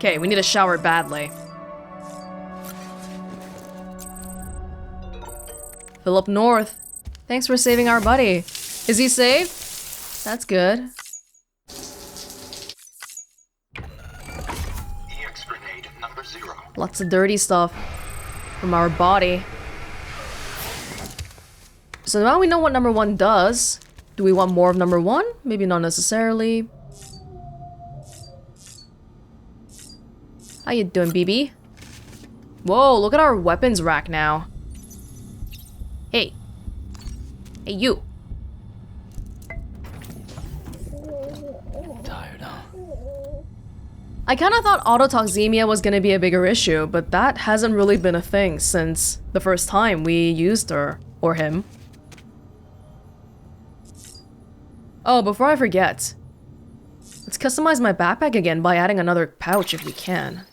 Okay, we need a shower badly. Philip North. Thanks for saving our buddy. Is he safe? That's good. EX grenade number 0. Lots of dirty stuff from our body. So now we know what number 1 does. Do we want more of number 1? Maybe not necessarily. How you doing, BB? Whoa, look at our weapons rack now. Hey. Hey, you. Tired, huh? I kind of thought autotoxemia was going to be a bigger issue, but that hasn't really been a thing since the first time we used her, or him. Oh, before I forget, let's customize my backpack again by adding another pouch if we can.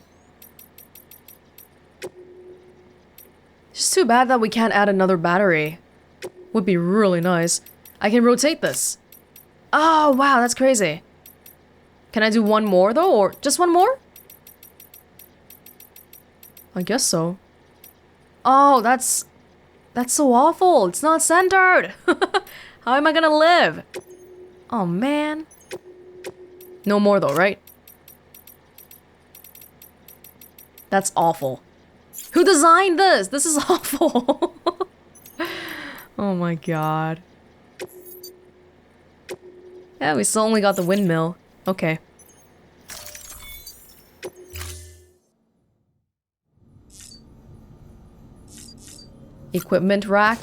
It's too bad that we can't add another battery. Would be really nice. I can rotate this. Oh, wow, that's crazy. Can I do one more though, or just one more? I guess so. Oh, that's so awful. It's not centered. How am I gonna live? Oh, man. No more though, right? That's awful. Who designed this? This is awful. Oh my god. Yeah, we still only got the windmill. Okay. Equipment rack.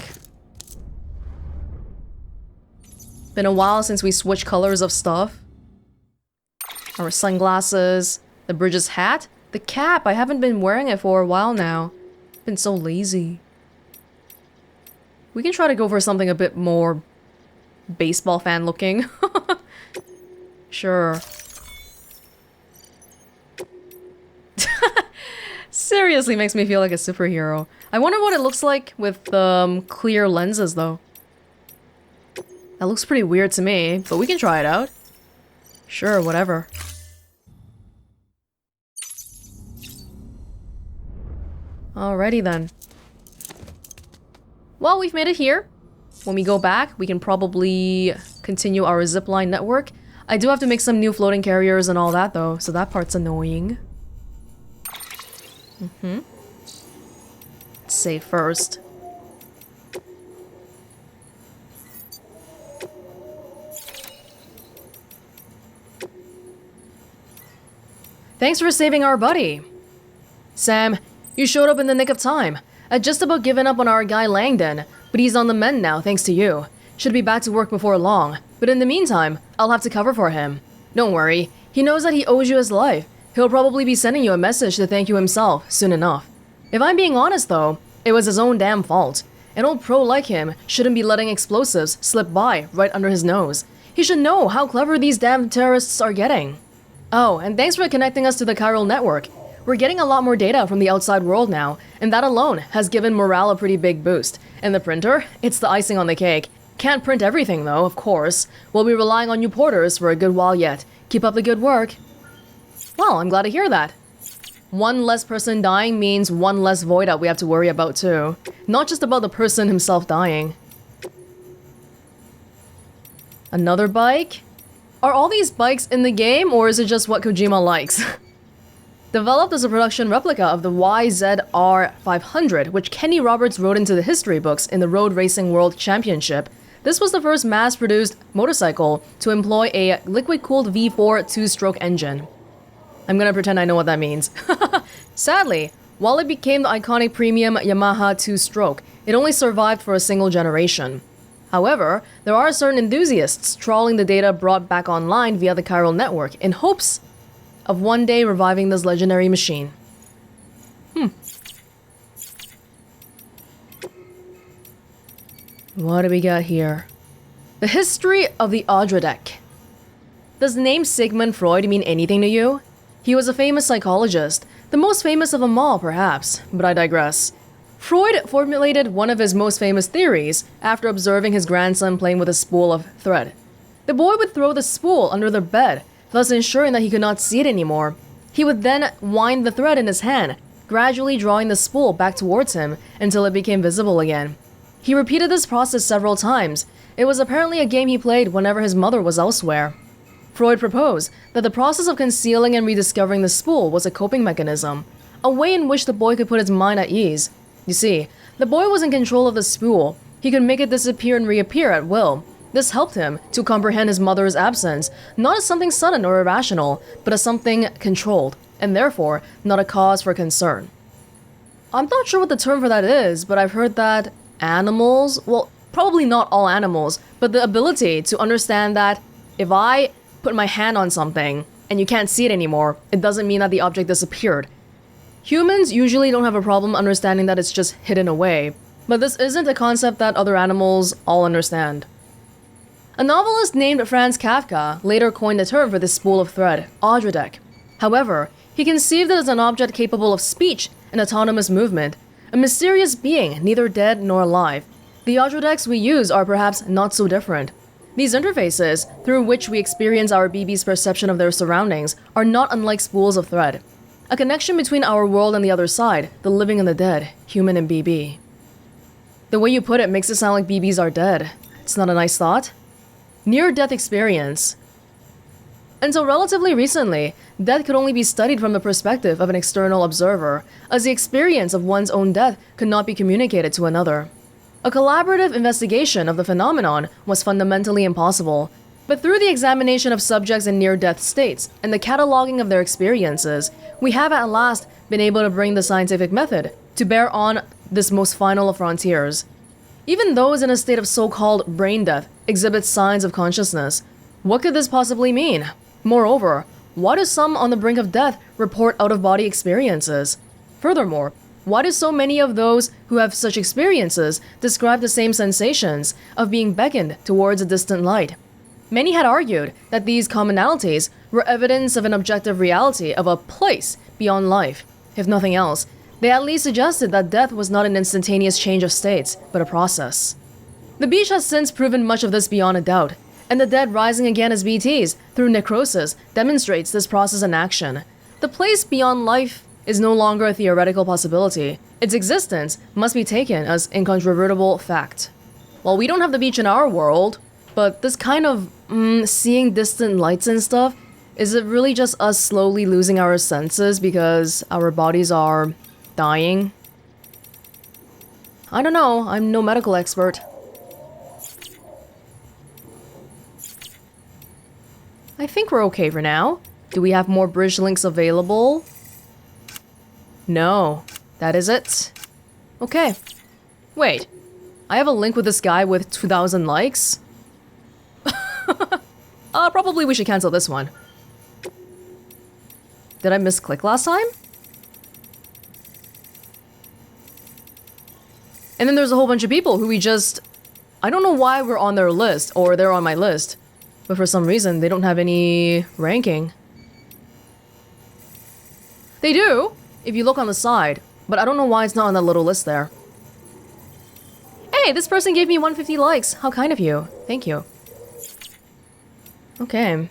Been a while since we switched colors of stuff. Our sunglasses, the Bridges hat, the cap. I haven't been wearing it for a while now. Been so lazy. We can try to go for something a bit more baseball fan looking. Sure. Seriously makes me feel like a superhero. I wonder what it looks like with clear lenses though. That looks pretty weird to me, but we can try it out. Sure, whatever. Alrighty then. Well, we've made it here. When we go back, we can probably continue our zipline network. I do have to make some new floating carriers and all that though, so that part's annoying. Let's save first. Thanks for saving our buddy. Sam, you showed up in the nick of time. I'd just about given up on our guy Langdon, but he's on the mend now thanks to you. Should be back to work before long, but in the meantime, I'll have to cover for him. Don't worry, he knows that he owes you his life. He'll probably be sending you a message to thank you himself soon enough. If I'm being honest though, it was his own damn fault. An old pro like him shouldn't be letting explosives slip by right under his nose. He should know how clever these damn terrorists are getting. Oh, and thanks for connecting us to the chiral network. We're getting a lot more data from the outside world now, and that alone has given morale a pretty big boost. And the printer? It's the icing on the cake. Can't print everything though, of course. We'll be relying on you porters for a good while yet. Keep up the good work. Well, I'm glad to hear that. One less person dying means one less void out we have to worry about too. Not just about the person himself dying. Another bike? Are all these bikes in the game, or is it just what Kojima likes? Developed as a production replica of the YZR-500, which Kenny Roberts wrote into the history books in the Road Racing World Championship, this was the first mass-produced motorcycle to employ a liquid-cooled V4 two-stroke engine. I'm gonna pretend I know what that means. Sadly, while it became the iconic premium Yamaha two-stroke, it only survived for a single generation. However, there are certain enthusiasts trawling the data brought back online via the chiral network in hopes of one day reviving this legendary machine. What do we got here? The history of the Odradek. Does the name Sigmund Freud mean anything to you? He was a famous psychologist, the most famous of them all perhaps, but I digress. Freud formulated one of his most famous theories after observing his grandson playing with a spool of thread. The boy would throw the spool under the bed, thus ensuring that he could not see it anymore. He would then wind the thread in his hand, gradually drawing the spool back towards him until it became visible again. He repeated this process several times. It was apparently a game he played whenever his mother was elsewhere. Freud proposed that the process of concealing and rediscovering the spool was a coping mechanism, a way in which the boy could put his mind at ease. You see, the boy was in control of the spool. He could make it disappear and reappear at will. This helped him to comprehend his mother's absence, not as something sudden or irrational, but as something controlled, and therefore not a cause for concern. I'm not sure what the term for that is, but I've heard that animals, well, probably not all animals, but the ability to understand that if I put my hand on something and you can't see it anymore, it doesn't mean that the object disappeared. Humans usually don't have a problem understanding that it's just hidden away, but this isn't a concept that other animals all understand. A novelist named Franz Kafka later coined the term for this spool of thread, odredek. However, he conceived it as an object capable of speech and autonomous movement, a mysterious being neither dead nor alive. The odredeks we use are perhaps not so different. These interfaces, through which we experience our BB's perception of their surroundings, are not unlike spools of thread. A connection between our world and the other side, the living and the dead, human and BB. The way you put it makes it sound like BBs are dead. It's not a nice thought? Near-death experience. Until relatively recently, death could only be studied from the perspective of an external observer, as the experience of one's own death could not be communicated to another. A collaborative investigation of the phenomenon was fundamentally impossible, but through the examination of subjects in near-death states and the cataloging of their experiences, we have at last been able to bring the scientific method to bear on this most final of frontiers. Even those in a state of so-called brain death exhibit signs of consciousness. What could this possibly mean? Moreover, why do some on the brink of death report out-of-body experiences? Furthermore, why do so many of those who have such experiences describe the same sensations of being beckoned towards a distant light? Many had argued that these commonalities were evidence of an objective reality of a place beyond life. If nothing else, they at least suggested that death was not an instantaneous change of states, but a process. The beach has since proven much of this beyond a doubt, and the dead rising again as BTs through necrosis demonstrates this process in action. The place beyond life is no longer a theoretical possibility. Its existence must be taken as incontrovertible fact. Well, we don't have the beach in our world, but this kind of seeing distant lights and stuff, is it really just us slowly losing our senses because our bodies are dying? I don't know, I'm no medical expert. I think we're okay for now. Do we have more bridge links available? No, that is it. Okay. Wait, I have a link with this guy with 2,000 likes? Probably we should cancel this one. Did I misclick last time? And then there's a whole bunch of people who we just... I don't know why we're on their list, or they're on my list. But for some reason, they don't have any ranking. They do, if you look on the side, but I don't know why it's not on that little list there. Hey, this person gave me 150 likes. How kind of you. Thank you. Okay.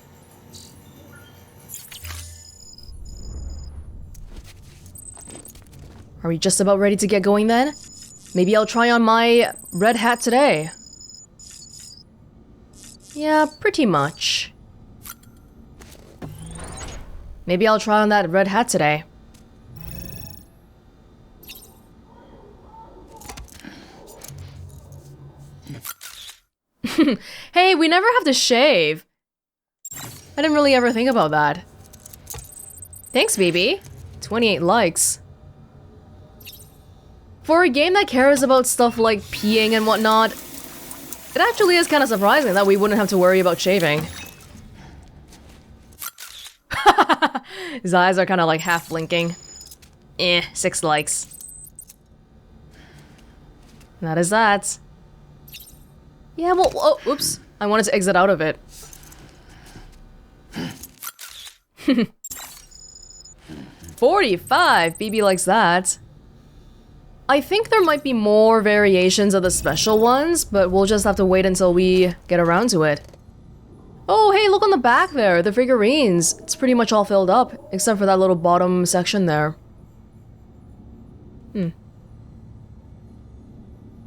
Are we just about ready to get going then? Maybe I'll try on my red hat today. Yeah, pretty much. Maybe I'll try on that red hat today. Hey, we never have to shave. I didn't really ever think about that. Thanks, BB. 28 likes. For a game that cares about stuff like peeing and whatnot, it actually is kind of surprising that we wouldn't have to worry about shaving. His eyes are kind of like half blinking. 6 likes. That is that. Yeah, well, oh, oops. I wanted to exit out of it. 45! BB likes that. I think there might be more variations of the special ones, but we'll just have to wait until we get around to it. Oh, hey, look on the back there, the figurines. It's pretty much all filled up, except for that little bottom section there.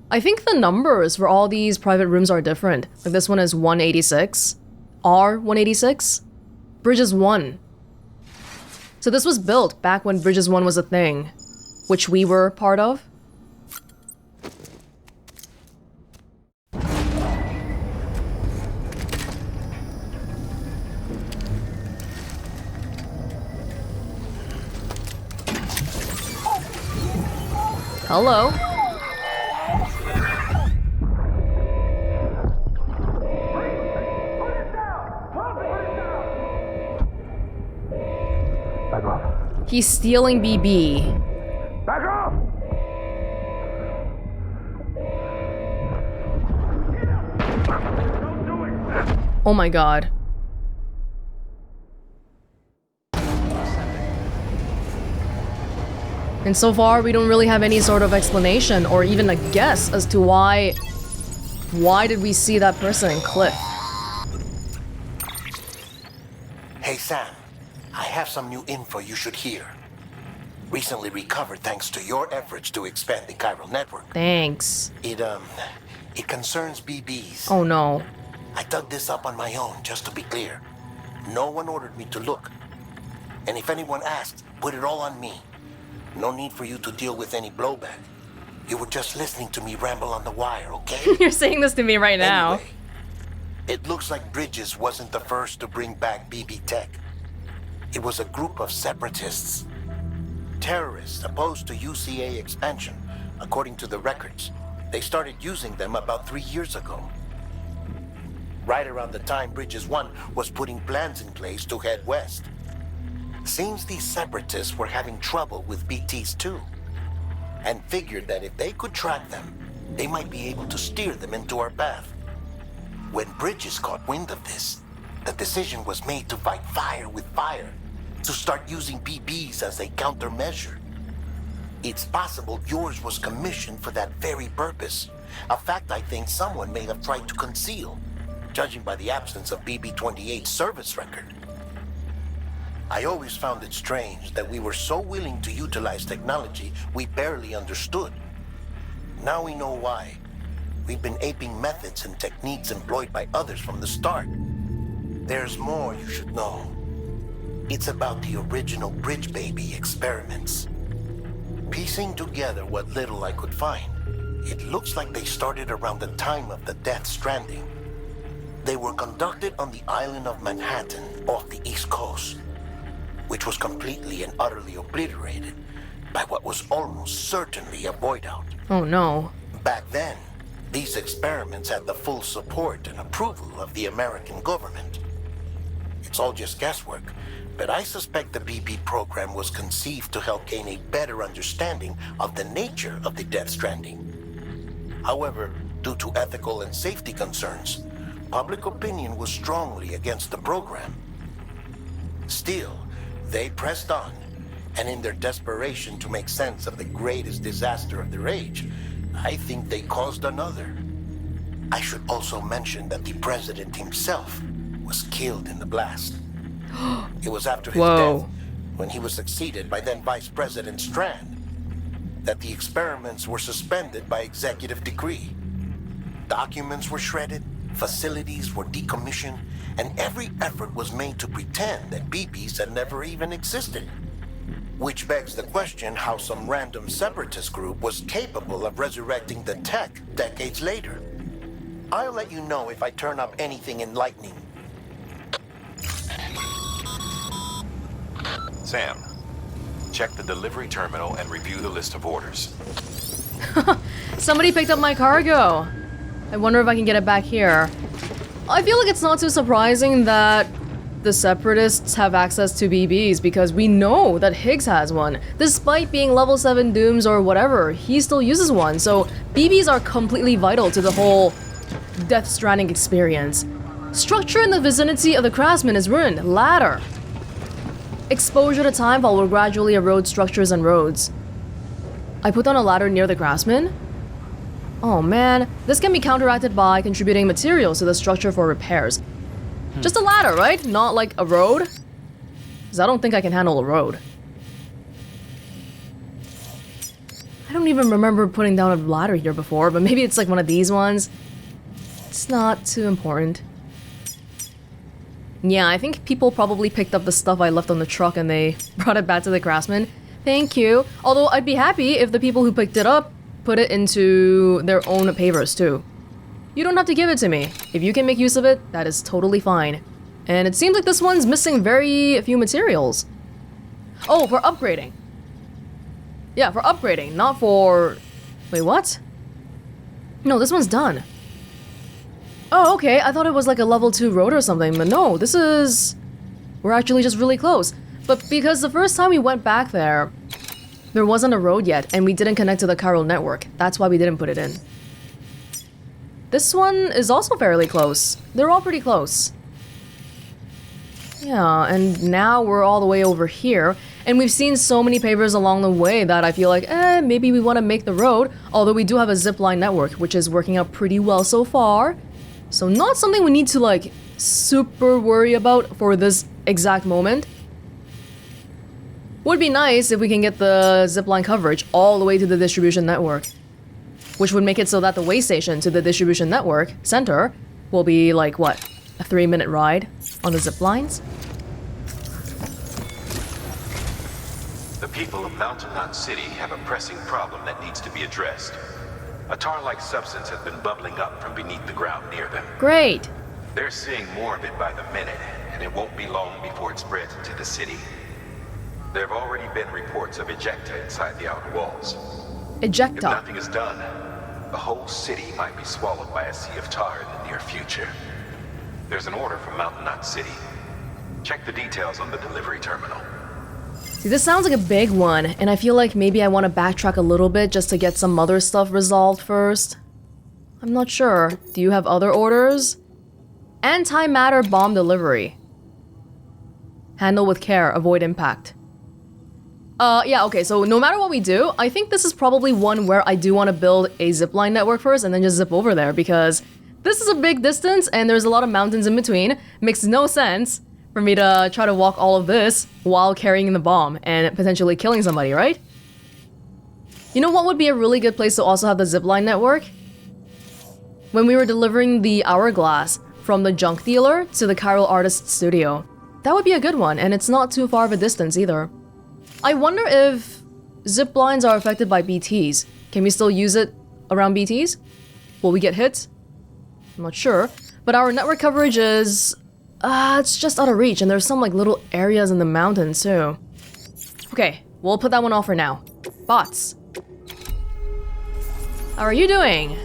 I think the numbers for all these private rooms are different. Like this one is 186. R186. Bridges 1. So this was built back when Bridges 1 was a thing, which we were part of. Hello. Back off. He's stealing BB. Back off! Don't do it! Oh my god. And so far, we don't really have any sort of explanation or even a guess as to why did we see that person in Cliff? Hey Sam, I have some new info you should hear. Recently recovered thanks to your efforts to expand the chiral network. Thanks. It concerns BBs. Oh no. I dug this up on my own, just to be clear. No one ordered me to look. And if anyone asked, put it all on me. No need for you to deal with any blowback. You were just listening to me ramble on the wire, okay? You're saying this to me right now. Anyway, it looks like Bridges wasn't the first to bring back BB tech. It was a group of separatists. Terrorists opposed to UCA expansion, according to the records. They started using them about 3 years ago. Right around the time Bridges 1 was putting plans in place to head west. Seems these separatists were having trouble with BTs too, and figured that if they could track them, they might be able to steer them into our path. When Bridges caught wind of this, the decision was made to fight fire with fire, to start using BBs as a countermeasure. It's possible yours was commissioned for that very purpose, a fact I think someone may have tried to conceal, judging by the absence of BB-28's service record. I always found it strange that we were so willing to utilize technology we barely understood. Now we know why. We've been aping methods and techniques employed by others from the start. There's more you should know. It's about the original Bridge Baby experiments. Piecing together what little I could find, it looks like they started around the time of the Death Stranding. They were conducted on the island of Manhattan off the East Coast, which was completely and utterly obliterated by what was almost certainly a void out. Oh no. Back then, these experiments had the full support and approval of the American government. It's all just guesswork, but I suspect the BB program was conceived to help gain a better understanding of the nature of the Death Stranding. However, due to ethical and safety concerns, public opinion was strongly against the program. Still, they pressed on, and in their desperation to make sense of the greatest disaster of their age, I think they caused another. I should also mention that the president himself was killed in the blast. It was after his Whoa. death, when he was succeeded by then Vice President Strand, that the experiments were suspended by executive decree. Documents were shredded, facilities were decommissioned, and every effort was made to pretend that BBs had never even existed. Which begs the question how some random separatist group was capable of resurrecting the tech decades later. I'll let you know if I turn up anything enlightening. Sam, check the delivery terminal and review the list of orders. Somebody picked up my cargo. I wonder if I can get it back here. I feel like it's not too surprising that the separatists have access to BBs because we know that Higgs has one. Despite being level 7 dooms or whatever, he still uses one, so BBs are completely vital to the whole Death Stranding experience. Structure in the vicinity of the craftsman is ruined. Ladder. Exposure to timefall will gradually erode structures and roads. I put down a ladder near the craftsman? Oh man, this can be counteracted by contributing materials to the structure for repairs. Just a ladder, right? Not like a road? Because I don't think I can handle a road. I don't even remember putting down a ladder here before, but maybe it's like one of these ones. It's not too important. Yeah, I think people probably picked up the stuff I left on the truck and they brought it back to the craftsman. Thank you. Although I'd be happy if the people who picked it up put it into their own pavers too. You don't have to give it to me. If you can make use of it, that is totally fine. And it seems like this one's missing very few materials. Oh, for upgrading. Yeah, for upgrading, not for... Wait, what? No, this one's done. Oh, okay, I thought it was like a level 2 road or something, but no, this is... We're actually just really close. But because the first time we went back there wasn't a road yet, and we didn't connect to the chiral network. That's why we didn't put it in. This one is also fairly close. They're all pretty close. Yeah, and now we're all the way over here, and we've seen so many pavers along the way that I feel like, maybe we want to make the road, although we do have a zipline network, which is working out pretty well so far. So not something we need to, like, super worry about for this exact moment. Would be nice if we can get the zipline coverage all the way to the distribution network, which would make it so that the way station to the distribution network center will be like, what, a 3-minute ride on the zip lines? The people of Mountain Knot City have a pressing problem that needs to be addressed. A tar-like substance has been bubbling up from beneath the ground near them. Great. They're seeing more of it by the minute, and it won't be long before it spreads into the city. There have already been reports of ejecta inside the outer walls. If Ejecta. nothing is done, the whole city might be swallowed by a sea of tar in the near future. There's an order from Mountain Knot City. Check the details on the delivery terminal. See, this sounds like a big one, and I feel like maybe I want to backtrack a little bit just to get some other stuff resolved first. I'm not sure. Do you have other orders? Antimatter bomb delivery. Handle with care, avoid impact. Yeah, okay, so no matter what we do, I think this is probably one where I do want to build a zipline network first and then just zip over there, because this is a big distance and there's a lot of mountains in between. Makes no sense for me to try to walk all of this while carrying the bomb and potentially killing somebody, right? You know what would be a really good place to also have the zipline network? When we were delivering the hourglass from the junk dealer to the chiral artist studio. That would be a good one, and it's not too far of a distance either. I wonder if zip lines are affected by BTs. Can we still use it around BTs? Will we get hit? I'm not sure. But our network coverage is... it's just out of reach, and there's some like little areas in the mountains too. Okay, we'll put that one off for now. Bots. How are you doing?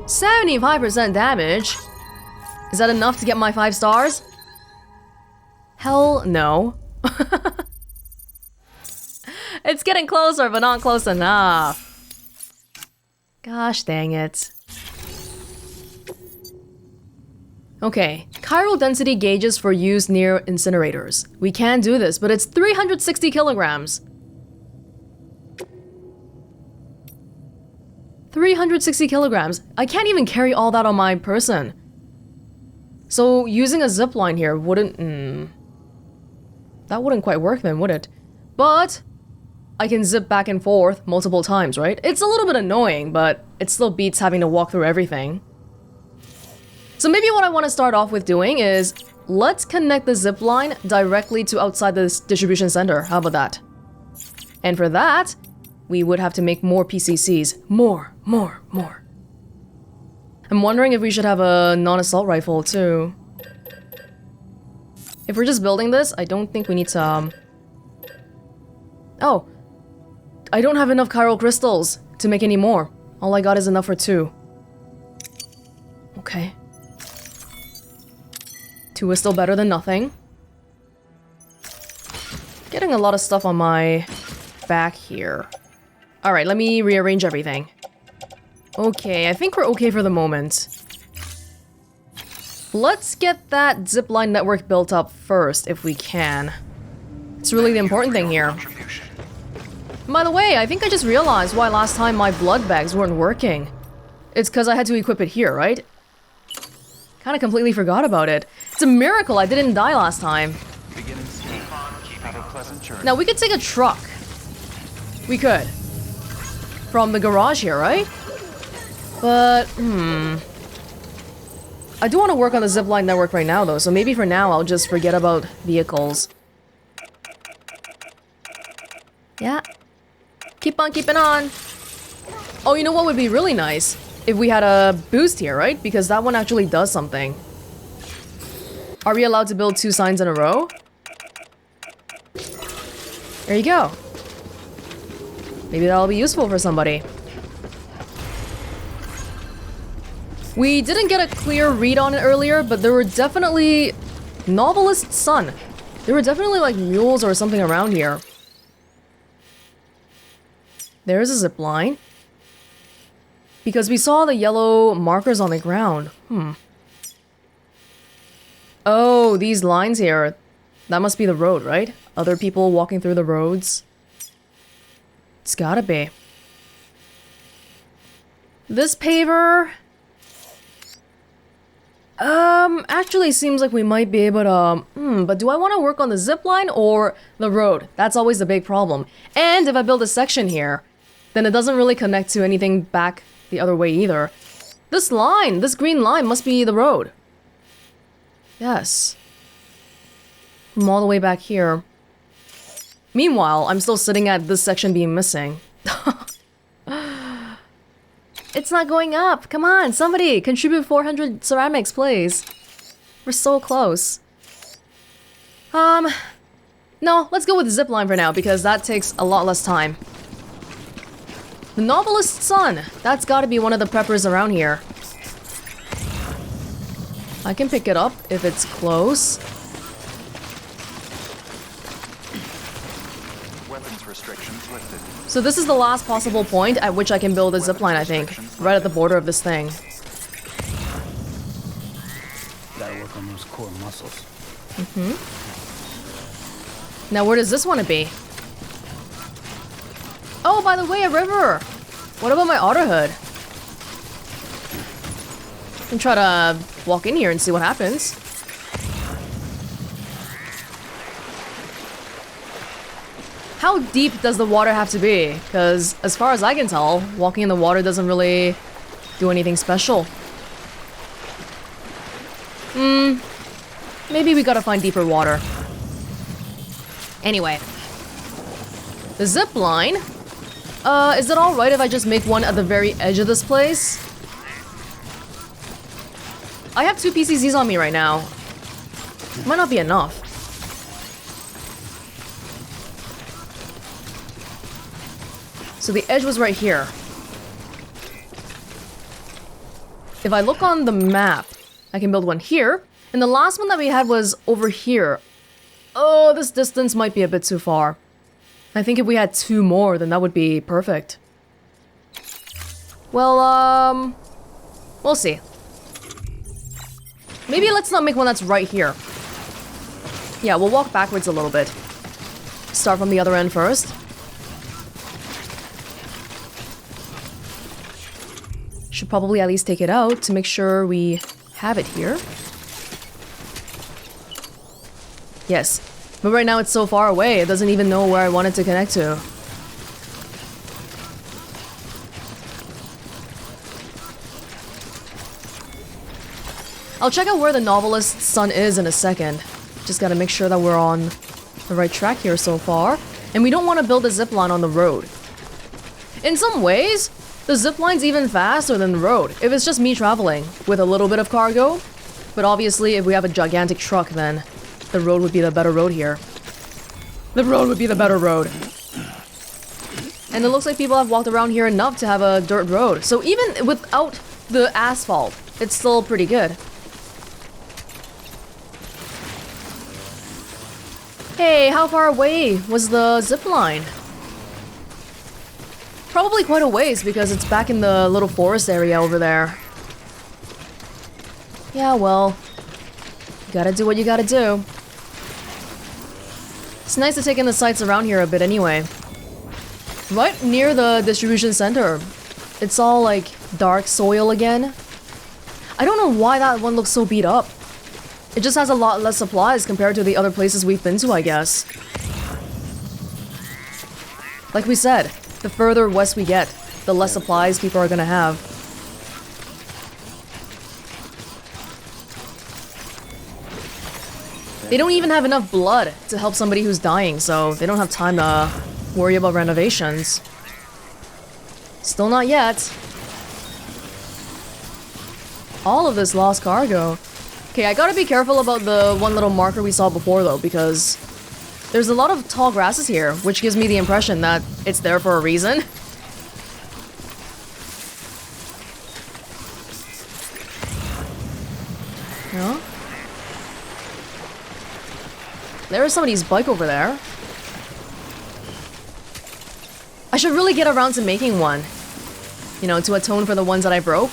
75% damage? Is that enough to get my 5 stars? Hell no. It's getting closer, but not close enough. Gosh dang it. Okay, chiral density gauges for use near incinerators. We can do this, but it's 360 kilograms. 360 kilograms. I can't even carry all that on my person. So using a zipline here wouldn't... that wouldn't quite work then, would it? But I can zip back and forth multiple times, right? It's a little bit annoying, but it still beats having to walk through everything. So maybe what I want to start off with doing is, let's connect the zipline directly to outside this distribution center. How about that? And for that, we would have to make more PCCs. More. I'm wondering if we should have a non-assault rifle too. If we're just building this, I don't think we need to... Oh. I don't have enough chiral crystals to make any more. All I got is enough for 2. Okay. 2 is still better than nothing. Getting a lot of stuff on my back here. Alright, let me rearrange everything. Okay, I think we're okay for the moment. Let's get that zipline network built up first, if we can. It's really the important thing here. By the way, I think I just realized why last time my blood bags weren't working. It's because I had to equip it here, right? Kinda completely forgot about it. It's a miracle I didn't die last time. Beginning speed. Have a pleasant journey. Now we could take a truck. We could. From the garage here, right? But, I do want to work on the zipline network right now though, so maybe for now I'll just forget about vehicles. Yeah. Keep on keeping on. Oh, you know what would be really nice? If we had a boost here, right? Because that one actually does something. Are we allowed to build 2 signs in a row? There you go. Maybe that'll be useful for somebody. We didn't get a clear read on it earlier, but there were definitely... Novelist's son. There were definitely like mules or something around here. There's a zip line. Because we saw the yellow markers on the ground. Oh, these lines here. That must be the road, right? Other people walking through the roads. It's gotta be. This paver... actually seems like we might be able to... but do I want to work on the zip line or the road? That's always the big problem. And if I build a section here, then it doesn't really connect to anything back the other way either. This line, this green line must be the road. Yes. From all the way back here. Meanwhile, I'm still sitting at this section being missing. It's not going up. Come on, somebody contribute 400 ceramics, please. We're so close. No, let's go with the zipline for now because that takes a lot less time. The novelist's son. That's gotta be one of the preppers around here. I can pick it up if it's close. Weapons restrictions lifted. So this is the last possible point at which I can build a zipline, I think. Right at the border of this thing. Gotta work on those core muscles. Now where does this want to be? Oh, by the way, a river! What about my otter hood? I can try to walk in here and see what happens. How deep does the water have to be? Because as far as I can tell, walking in the water doesn't really do anything special. Maybe we gotta find deeper water. Anyway. The zip line. Is it alright if I just make one at the very edge of this place? I have 2 PCZs on me right now. Might not be enough. So the edge was right here. If I look on the map, I can build one here. And the last one that we had was over here. Oh, this distance might be a bit too far. I think if we had 2 more, then that would be perfect. Well, we'll see. Maybe let's not make one that's right here. Yeah, we'll walk backwards a little bit. Start from the other end first. Should probably at least take it out to make sure we have it here. Yes, but right now it's so far away, it doesn't even know where I want it to connect to. I'll check out where the novelist's son is in a second. Just gotta make sure that we're on the right track here so far. And we don't want to build a zipline on the road. In some ways, the zipline's even faster than the road, if it's just me traveling, with a little bit of cargo. But obviously, if we have a gigantic truck, then the road would be the better road here. The road would be the better road. And it looks like people have walked around here enough to have a dirt road. So even without the asphalt, it's still pretty good. Hey, how far away was the zipline? Probably quite a ways because it's back in the little forest area over there. Yeah, well, you gotta do what you gotta do. It's nice to take in the sights around here a bit anyway. Right near the distribution center, it's all like dark soil again. I don't know why that one looks so beat up. It just has a lot less supplies compared to the other places we've been to, I guess. Like we said, the further west we get, the less supplies people are gonna have. They don't even have enough blood to help somebody who's dying, so they don't have time to worry about renovations. Still not yet. All of this lost cargo. Okay, I gotta be careful about the one little marker we saw before though, because there's a lot of tall grasses here, which gives me the impression that it's there for a reason. No? There is somebody's bike over there. I should really get around to making one. You know, to atone for the ones that I broke.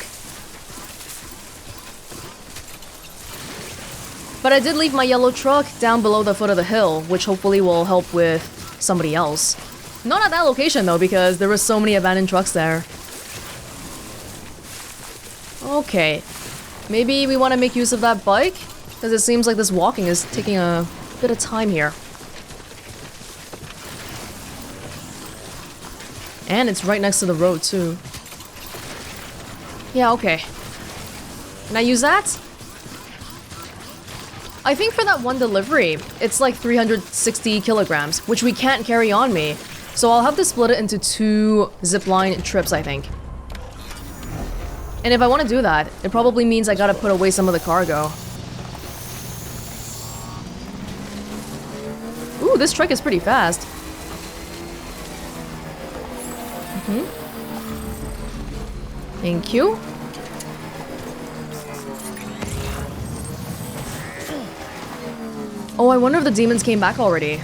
But I did leave my yellow truck down below the foot of the hill, which hopefully will help with somebody else. Not at that location though, because there were so many abandoned trucks there. Okay. Maybe we want to make use of that bike? Because it seems like this walking is taking a bit of time here. And it's right next to the road too. Yeah, okay. Can I use that? I think for that one delivery, it's like 360 kilograms, which we can't carry on me. So I'll have to split it into 2 zipline trips, I think. And if I want to do that, it probably means I gotta put away some of the cargo. Ooh, this truck is pretty fast. Thank you. Oh, I wonder if the demons came back already.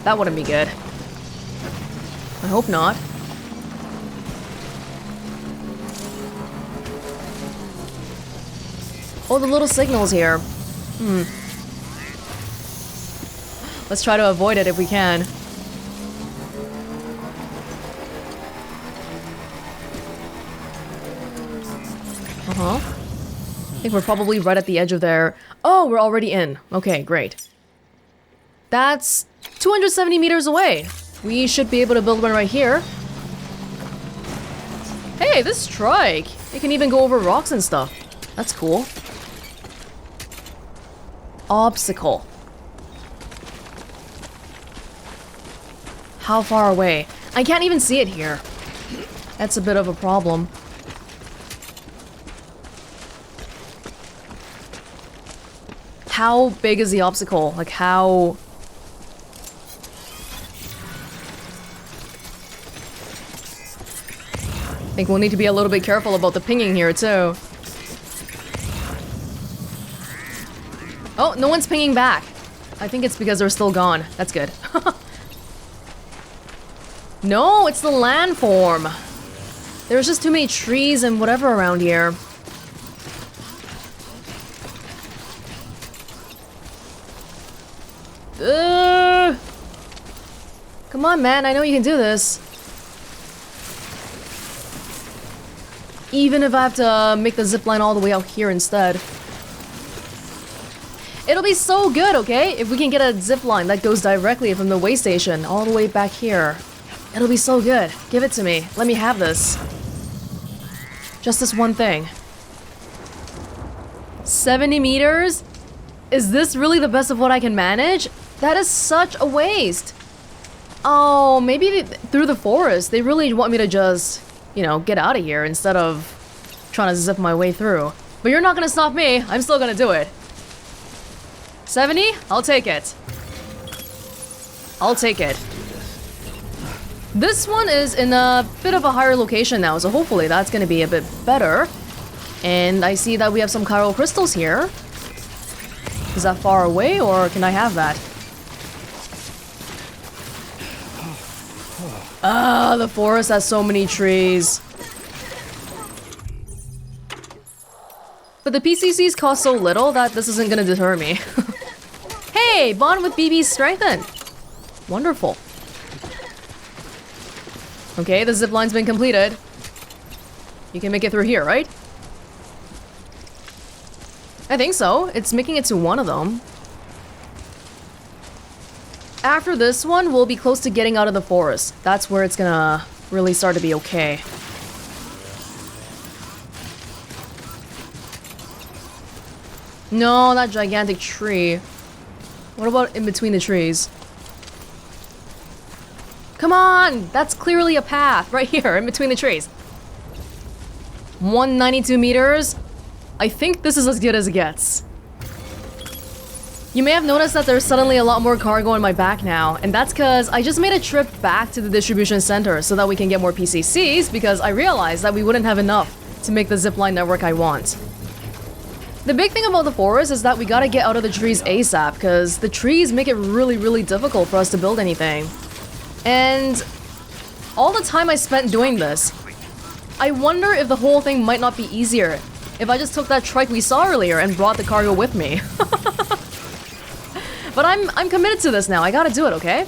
That wouldn't be good. I hope not. Oh, the little signals here. Let's try to avoid it if we can. I think we're probably right at the edge of there. Oh, we're already in. Okay, great. That's 270 meters away. We should be able to build one right here. Hey, this trike! It can even go over rocks and stuff. That's cool. Obstacle. How far away? I can't even see it here. That's a bit of a problem. How big is the obstacle? Like how... I think we'll need to be a little bit careful about the pinging here too. Oh, no one's pinging back. I think it's because they're still gone. That's good. No, it's the landform. There's just too many trees and whatever around here. Come on, man. I know you can do this. Even if I have to make the zipline all the way out here instead. It'll be so good, okay? If we can get a zipline that goes directly from the way station all the way back here. It'll be so good. Give it to me. Let me have this. Just this one thing. 70 meters? Is this really the best of what I can manage? That is such a waste. Oh, maybe through the forest. They really want me to just, you know, get out of here instead of trying to zip my way through. But you're not gonna stop me. I'm still gonna do it. 70? I'll take it. I'll take it. This one is in a bit of a higher location now, so hopefully that's gonna be a bit better. And I see that we have some chiral crystals here. Is that far away, or can I have that? Ah, the forest has so many trees. But the PCCs cost so little that this isn't gonna deter me. Hey, bond with BB's strengthened. Wonderful. Okay, the zipline's been completed. You can make it through here, right? I think so. It's making it to one of them. After this one, we'll be close to getting out of the forest. That's where it's gonna really start to be okay. No, that gigantic tree. What about in between the trees? Come on! That's clearly a path right here in between the trees. 192 meters. I think this is as good as it gets. You may have noticed that there's suddenly a lot more cargo on my back now, and that's because I just made a trip back to the distribution center so that we can get more PCCs because I realized that we wouldn't have enough to make the zipline network I want. The big thing about the forest is that we gotta get out of the trees ASAP because the trees make it really difficult for us to build anything. And all the time I spent doing this, I wonder if the whole thing might not be easier if I just took that trike we saw earlier and brought the cargo with me. But I'm committed to this now. I gotta do it, okay?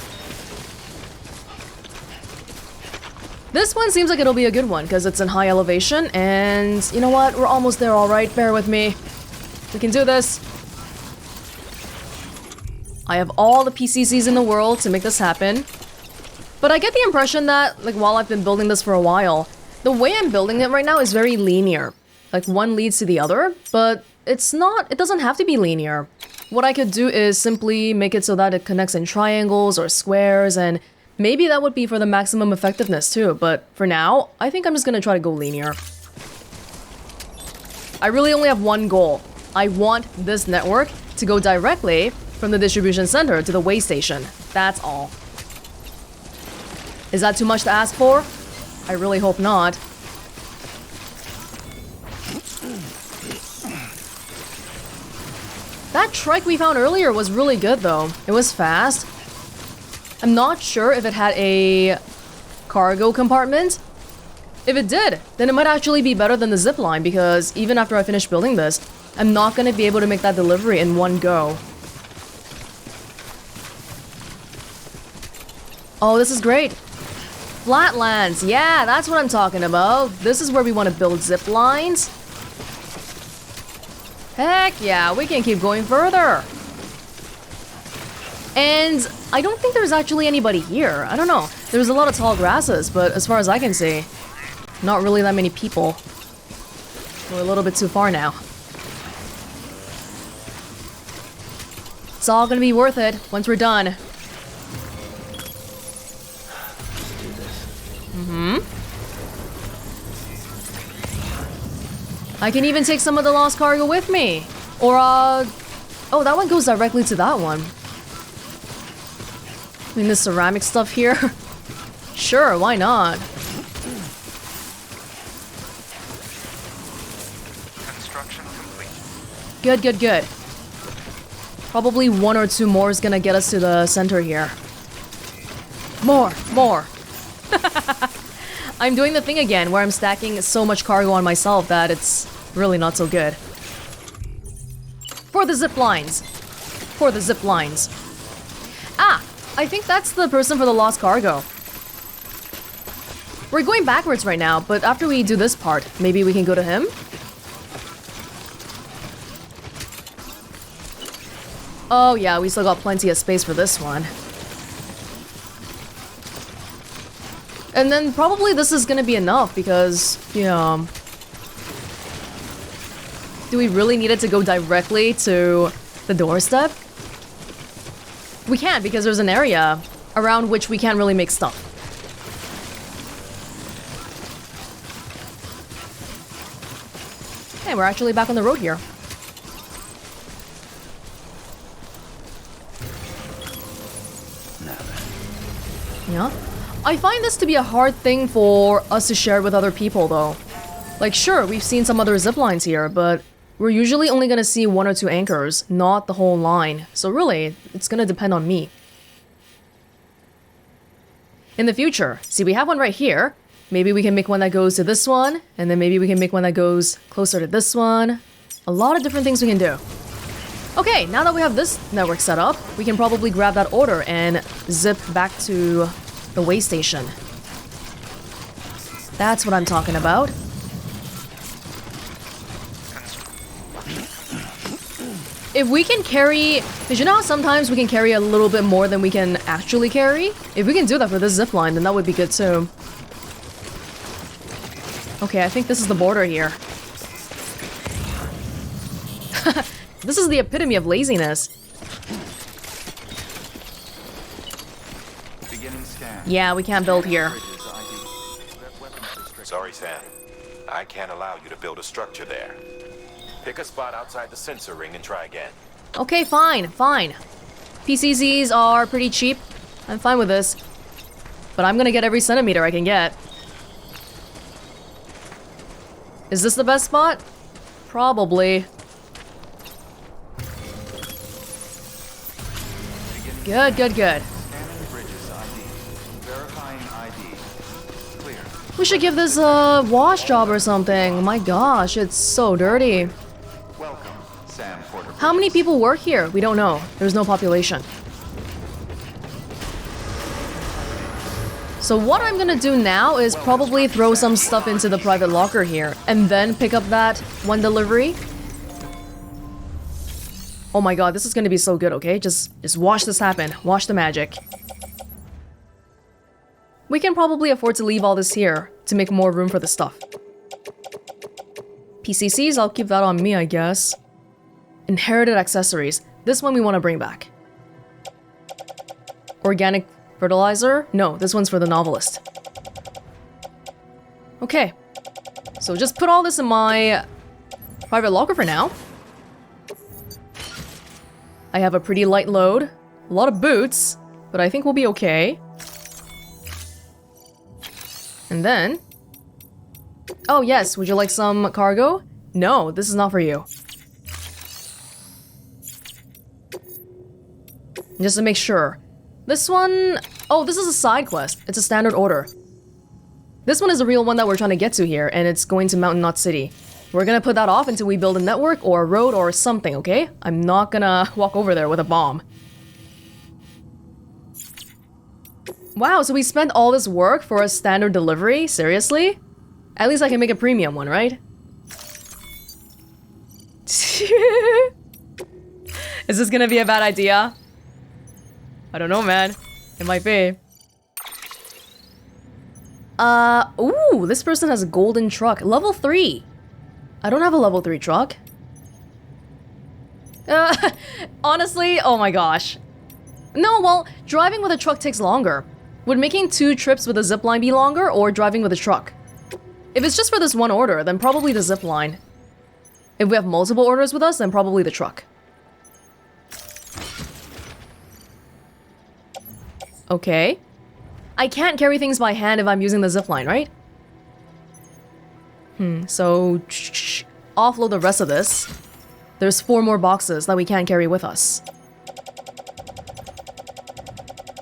This one seems like it'll be a good one because it's in high elevation and you know what? We're almost there, alright? Bear with me. We can do this. I have all the PCCs in the world to make this happen. But I get the impression that, like, while I've been building this for a while, the way I'm building it right now is very linear. Like, one leads to the other, but it's not, it doesn't have to be linear. What I could do is simply make it so that it connects in triangles or squares, and maybe that would be for the maximum effectiveness too, but for now, I think I'm just gonna try to go linear. I really only have one goal. I want this network to go directly from the distribution center to the way station. That's all. Is that too much to ask for? I really hope not. That trike we found earlier was really good though. It was fast. I'm not sure if it had a cargo compartment. If it did, then it might actually be better than the zipline because even after I finish building this, I'm not going to be able to make that delivery in one go. Oh, this is great. Flatlands, yeah, that's what I'm talking about. This is where we want to build zip lines. Heck yeah, we can keep going further. And I don't think there's actually anybody here. I don't know. There's a lot of tall grasses, but as far as I can see, not really that many people. We're a little bit too far now. It's all gonna be worth it once we're done. I can even take some of the lost cargo with me. Or, oh, that one goes directly to that one. I mean, the ceramic stuff here. Sure, why not? Construction complete. Good, good, good. Probably one or two more is gonna get us to the center here. More, more. I'm doing the thing again where I'm stacking so much cargo on myself that it's really not so good. For the zip lines. For the zip lines. Ah, I think that's the person for the lost cargo. We're going backwards right now, but after we do this part, maybe we can go to him? Oh yeah, we still got plenty of space for this one. And then probably this is gonna be enough because, you know... Do we really need it to go directly to the doorstep? We can't because there's an area around which we can't really make stuff. Hey, we're actually back on the road here. Yeah? I find this to be a hard thing for us to share with other people, though. Like, sure, we've seen some other zip lines here, but we're usually only gonna see one or two anchors, not the whole line. So really, it's gonna depend on me. In the future, see, we have one right here. Maybe we can make one that goes to this one, and then maybe we can make one that goes closer to this one. A lot of different things we can do. Okay, now that we have this network set up, we can probably grab that order and zip back to the way station. That's what I'm talking about. if we can carry... Because you know how sometimes we can carry a little bit more than we can actually carry? If we can do that for this zipline, then that would be good too. Okay, I think this is the border here. This is the epitome of laziness. Beginning scan. Yeah, we can't build here. Sorry, Sam. I can't allow you to build a structure there. Pick a spot outside the sensor ring and try again. Okay, fine, fine. PCZs are pretty cheap. I'm fine with this. But I'm gonna get every centimeter I can get. Is this the best spot? Probably. Good, good, good. Scanning bridges ID. Verifying ID. Clear. We should give this a wash job or something. My gosh, it's so dirty. Welcome, Sam Porter. How many people work here? We don't know. There's no population. So what I'm gonna do now is probably throw some stuff into the private locker here and then pick up that one delivery. Oh my god, this is gonna be so good, okay? Just watch this happen. Watch the magic. We can probably afford to leave all this here to make more room for the stuff. PCCs, I'll keep that on me, I guess. Inherited accessories. This one we want to bring back. Organic fertilizer? No, this one's for the novelist. Okay. So just put all this in my private locker for now. I have a pretty light load. A lot of boots, but I think we'll be okay. And then... Oh yes, would you like some cargo? No, this is not for you. Just to make sure. This one... Oh, this is a side quest. It's a standard order. This one is the real one that we're trying to get to here, and it's going to Mountain Knot City. We're gonna put that off until we build a network or a road or something, okay? I'm not gonna walk over there with a bomb. Wow, so we spent all this work for a standard delivery? Seriously? At least I can make a premium one, right? Is this gonna be a bad idea? I don't know, man. It might be. Ooh, this person has a golden truck. Level 3. I don't have a level 3 truck. Honestly, oh my gosh. No, well, driving with a truck takes longer. Would making 2 trips with a zipline be longer, or driving with a truck? If it's just for this one order, then probably the zipline. If we have multiple orders with us, then probably the truck. Okay. I can't carry things by hand if I'm using the zipline, right? So offload the rest of this. There's 4 more boxes that we can't carry with us.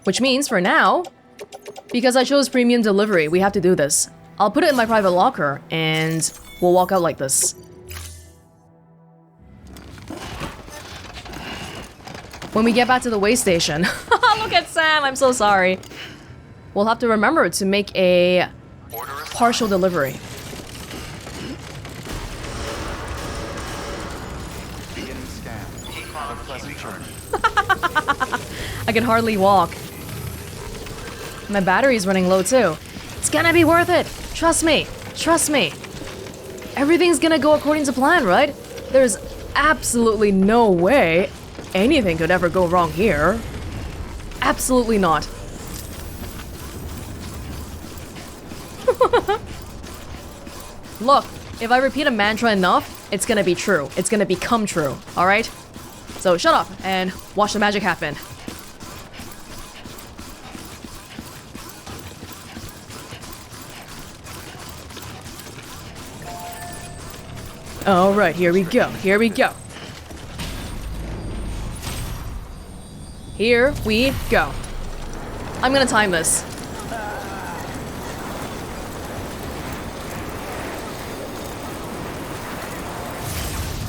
Which means, for now, because I chose premium delivery, we have to do this. I'll put it in my private locker, and we'll walk out like this. When we get back to the way station... Look at Sam, I'm so sorry. We'll have to remember to make a partial delivery. Beginning scan. A pleasant journey. I can hardly walk. My battery's running low too. It's gonna be worth it. Trust me. Trust me. Everything's gonna go according to plan, right? There's absolutely no way anything could ever go wrong here. Absolutely not. Look, if I repeat a mantra enough, it's gonna be true. It's gonna become true, alright? So shut up and watch the magic happen. Alright, here we go, here we go. Here we go. I'm gonna time this.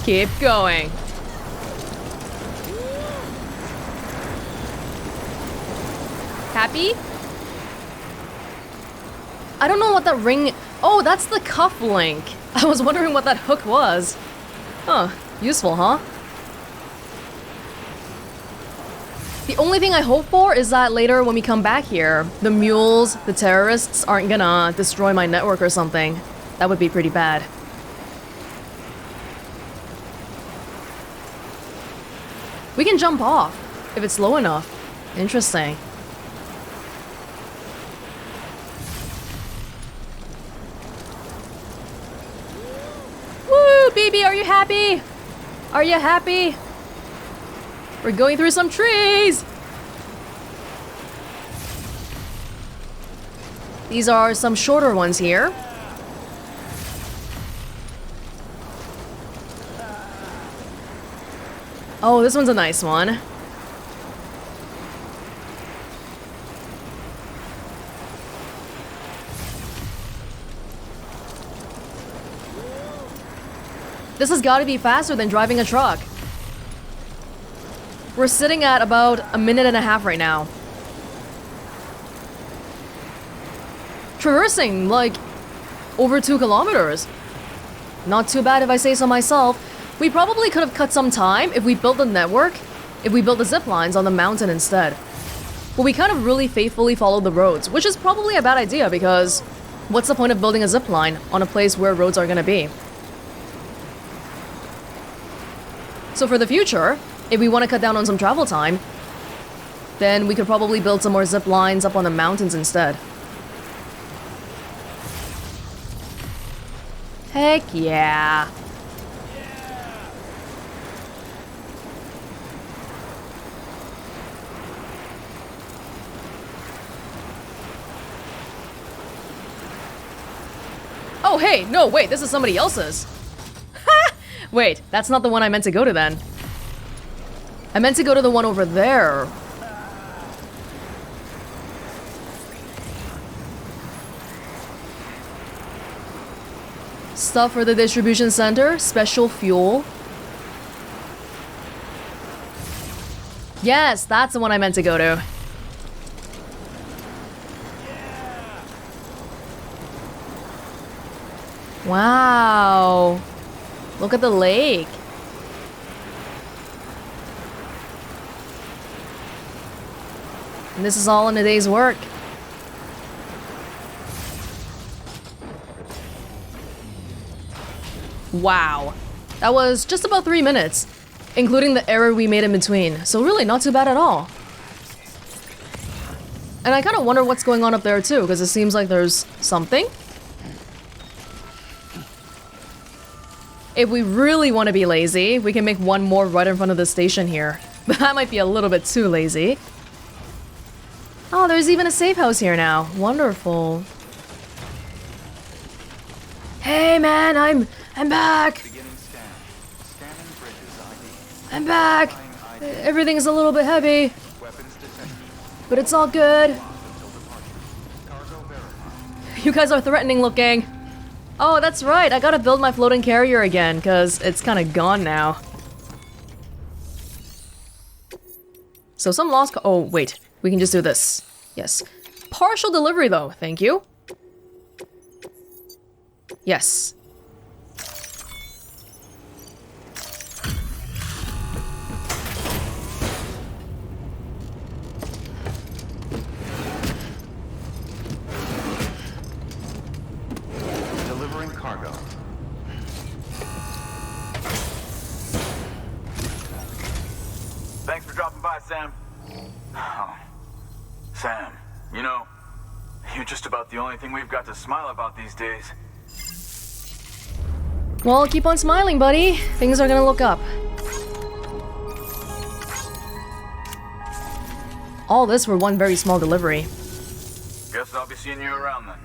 Keep going. Happy? I don't know what that ring... Oh, that's the cuff link. I was wondering what that hook was. Huh, useful, huh? The only thing I hope for is that later when we come back here, the mules, the terrorists, aren't gonna destroy my network or something. That would be pretty bad. We can jump off if it's low enough. Interesting. Woo, BB, are you happy? Are you happy? We're going through some trees! These are some shorter ones here. Oh, this one's a nice one. This has got to be faster than driving a truck. We're sitting at about a minute and a half right now. Traversing, like, over 2 kilometers. Not too bad if I say so myself. We probably could have cut some time if we built the network, if we built the zip lines on the mountain instead. But we kind of really faithfully followed the roads, which is probably a bad idea because what's the point of building a zip line on a place where roads are gonna be? So for the future, if we want to cut down on some travel time, then we could probably build some more zip lines up on the mountains instead. Heck yeah. Oh hey, no, wait, this is somebody else's. Ha! Wait, that's not the one I meant to go to then. I meant to go to the one over there. Stuff for the distribution center, special fuel. Yes, that's the one I meant to go to. Wow. Look at the lake. And this is all in a day's work. Wow. That was just about 3 minutes, including the error we made in between. So really not too bad at all. And I kind of wonder what's going on up there too, because it seems like there's something. If we really want to be lazy, we can make one more right in front of the station here. But that might be a little bit too lazy. Oh, there's even a safe house here now. Wonderful. Hey man, I'm back. I'm back. Everything's a little bit heavy, but it's all good. You guys are threatening looking. Oh, that's right. I gotta build my floating carrier again, because it's kind of gone now. So some lost oh, wait. We can just do this. Yes. Partial delivery, though. Thank you. Yes. Delivering cargo. Thanks for dropping by, Sam. Oh. Sam, you know, you're just about the only thing we've got to smile about these days. Well, keep on smiling, buddy. Things are gonna look up. All this for one very small delivery. Guess I'll be seeing you around then.